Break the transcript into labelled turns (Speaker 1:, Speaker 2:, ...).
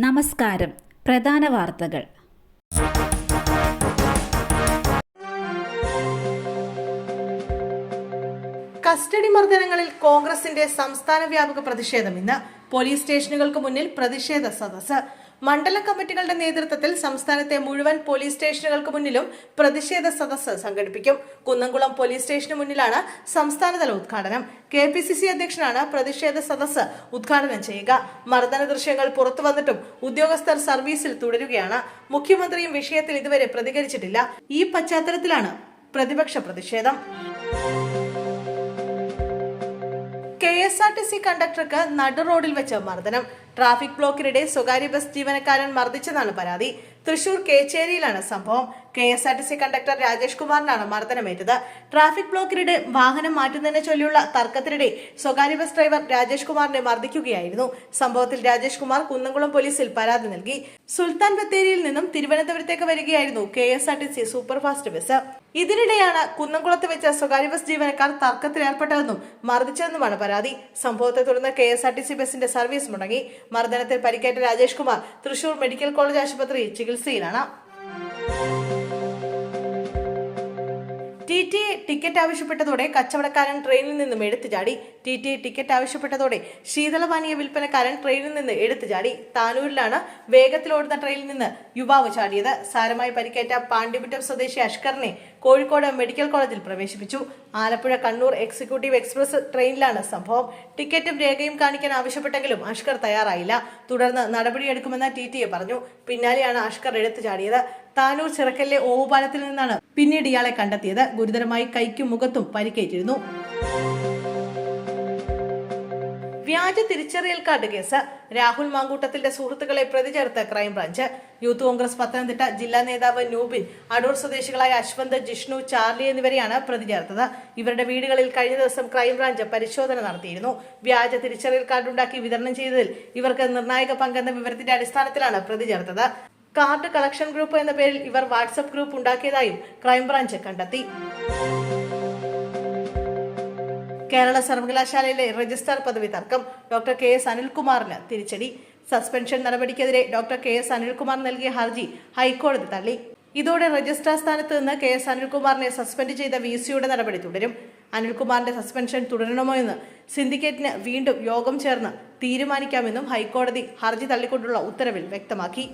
Speaker 1: നമസ്കാരം. പ്രധാന വാർത്തകൾ.
Speaker 2: കസ്റ്റഡി മർദ്ദനങ്ങളിൽ കോൺഗ്രസിന്റെ സംസ്ഥാന വ്യാപക പ്രതിഷേധം ഇന്ന്. പോലീസ് സ്റ്റേഷനുകൾക്ക് മുന്നിൽ പ്രതിഷേധ സദസ്സ്. മണ്ഡലം കമ്മിറ്റികളുടെ നേതൃത്വത്തിൽ സംസ്ഥാനത്തെ മുഴുവൻ പോലീസ് സ്റ്റേഷനുകൾക്ക് മുന്നിലും പ്രതിഷേധ സദസ്സ് സംഘടിപ്പിക്കും. കുന്നംകുളം പോലീസ് സ്റ്റേഷന് മുന്നിലാണ് സംസ്ഥാനതല ഉദ്ഘാടനം. KPCC അധ്യക്ഷനാണ് പ്രതിഷേധ സദസ്സ് ഉദ്ഘാടനം ചെയ്യുക. മർദ്ദന ദൃശ്യങ്ങൾ പുറത്തു വന്നിട്ടും ഉദ്യോഗസ്ഥർ സർവീസിൽ തുടരുകയാണ്. മുഖ്യമന്ത്രിയും വിഷയത്തിൽ ഇതുവരെ പ്രതികരിച്ചിട്ടില്ല. ഈ പശ്ചാത്തലത്തിലാണ് പ്രതിപക്ഷ പ്രതിഷേധം. KSRTC കണ്ടക്ടർക്ക് നടു റോഡിൽ വെച്ച് മർദ്ദനം. ട്രാഫിക് ബ്ലോക്കിനിടെ സ്വകാര്യ ബസ് ജീവനക്കാരൻ മർദ്ദിച്ചെന്നാണ് പരാതി. തൃശൂർ കേച്ചേരിയിലാണ് സംഭവം. KSRTC കണ്ടക്ടർ രാജേഷ് കുമാറിനാണ് മർദ്ദനമേറ്റത്. ട്രാഫിക് ബ്ലോക്കിനിടെ വാഹനം മാറ്റുന്നതിനെ ചൊല്ലിയുള്ള തർക്കത്തിനിടെ സ്വകാര്യ ബസ് ഡ്രൈവർ രാജേഷ് കുമാറിനെ മർദ്ദിക്കുകയായിരുന്നു. സംഭവത്തിൽ രാജേഷ് കുമാർ കുന്നംകുളം പോലീസിൽ പരാതി നൽകി. സുൽത്താൻ ബത്തേരിയിൽ നിന്നും തിരുവനന്തപുരത്തേക്ക് വരികയായിരുന്നു KSRTC സൂപ്പർഫാസ്റ്റ് ബസ്. ഇതിനിടെയാണ് കുന്നംകുളത്ത് വെച്ച സ്വകാര്യ ബസ് ജീവനക്കാർ തർക്കത്തിലേർപ്പെട്ടതെന്നും മർദ്ദിച്ചതെന്നുമാണ് പരാതി. സംഭവത്തെ തുടർന്ന് KSRTC ബസിന്റെ സർവീസ് മുടങ്ങി. മർദ്ദനത്തിൽ പരിക്കേറ്റ രാജേഷ് കുമാർ തൃശൂർ മെഡിക്കൽ കോളേജ് ആശുപത്രിയിൽ ചികിത്സയിലാണ്. TTE ടിക്കറ്റ് ആവശ്യപ്പെട്ടതോടെ കച്ചവടക്കാരൻ ട്രെയിനിൽ നിന്നും എടുത്തു ചാടി. TTE ടിക്കറ്റ് ആവശ്യപ്പെട്ടതോടെ ശീതളപാനീയ വിൽപ്പനക്കാരൻ ട്രെയിനിൽ നിന്ന് എടുത്തു ചാടി. താനൂരിലാണ് വേഗത്തിലോടുന്ന ട്രെയിനിൽ നിന്ന് യുവാവ് ചാടിയത്. സാരമായി പരിക്കേറ്റ പാണ്ടിമുറ്റം സ്വദേശി അഷ്കറിനെ കോഴിക്കോട് മെഡിക്കൽ കോളേജിൽ പ്രവേശിപ്പിച്ചു. ആലപ്പുഴ കണ്ണൂർ എക്സിക്യൂട്ടീവ് എക്സ്പ്രസ് ട്രെയിനിലാണ് സംഭവം. ടിക്കറ്റും രേഖയും കാണിക്കാൻ ആവശ്യപ്പെട്ടെങ്കിലും അഷ്കർ തയ്യാറായില്ല. തുടർന്ന് നടപടിയെടുക്കുമെന്ന് TTE പറഞ്ഞു. പിന്നാലെയാണ് അഷ്കർ എടുത്തു ചാടിയത്. താനൂർ ചിറക്കലിലെ ഓവുപാലത്തിൽ നിന്നാണ് പിന്നീട് ഇയാളെ കണ്ടെത്തിയത്. ഗുരുതരമായി കൈക്കും മുഖത്തും പരിക്കേറ്റിരുന്നു. വ്യാജ തിരിച്ചറിയൽ കാർഡ് കേസ്. രാഹുൽ മാങ്കൂട്ടത്തിന്റെ സുഹൃത്തുക്കളെ പ്രതി ചേർത്ത് ക്രൈംബ്രാഞ്ച്. യൂത്ത് കോൺഗ്രസ് പത്തനംതിട്ട ജില്ലാ നേതാവ് നൂബിൻ, അടൂർ സ്വദേശികളായ അശ്വന്ത്, ജിഷ്ണു, ചാർലി എന്നിവരെയാണ് പ്രതി ചേർത്തത്. ഇവരുടെ വീടുകളിൽ കഴിഞ്ഞ ദിവസം ക്രൈംബ്രാഞ്ച് പരിശോധന നടത്തിയിരുന്നു. വ്യാജ തിരിച്ചറിയൽ കാർഡ് ഉണ്ടാക്കി വിതരണം ചെയ്തതിൽ ഇവർക്ക് നിർണായക പങ്കെന്ന വിവരത്തിന്റെ അടിസ്ഥാനത്തിലാണ് പ്രതി ചേർത്തത്. കാർഡ് കളക്ഷൻ ഗ്രൂപ്പ് എന്ന പേരിൽ ഇവർ വാട്സ്ആപ്പ് ഗ്രൂപ്പ് ഉണ്ടാക്കിയതായും ക്രൈംബ്രാഞ്ച് കണ്ടെത്തി. കേരള സർവകലാശാലയിലെ രജിസ്ട്രാർ പദവി തർക്കം. ഡോക്ടർ KS അനിൽകുമാറിന് തിരിച്ചടി. സസ്പെൻഷൻ നടപടിക്കെതിരെ ഡോക്ടർ KS അനിൽകുമാർ നൽകിയ ഹർജി ഹൈക്കോടതി തള്ളി. ഇതോടെ രജിസ്ട്രാർ സ്ഥാനത്ത് നിന്ന് KS അനിൽകുമാറിനെ സസ്പെൻഡ് ചെയ്ത VCയുടെ നടപടി തുടരും. അനിൽകുമാറിന്റെ സസ്പെൻഷൻ തുടരണമോ എന്ന് സിൻഡിക്കേറ്റിന് വീണ്ടും യോഗം ചേർന്ന് തീരുമാനിക്കാമെന്നും ഹൈക്കോടതി ഹർജി തള്ളിക്കൊണ്ടുള്ള ഉത്തരവിൽ വ്യക്തമാക്കി.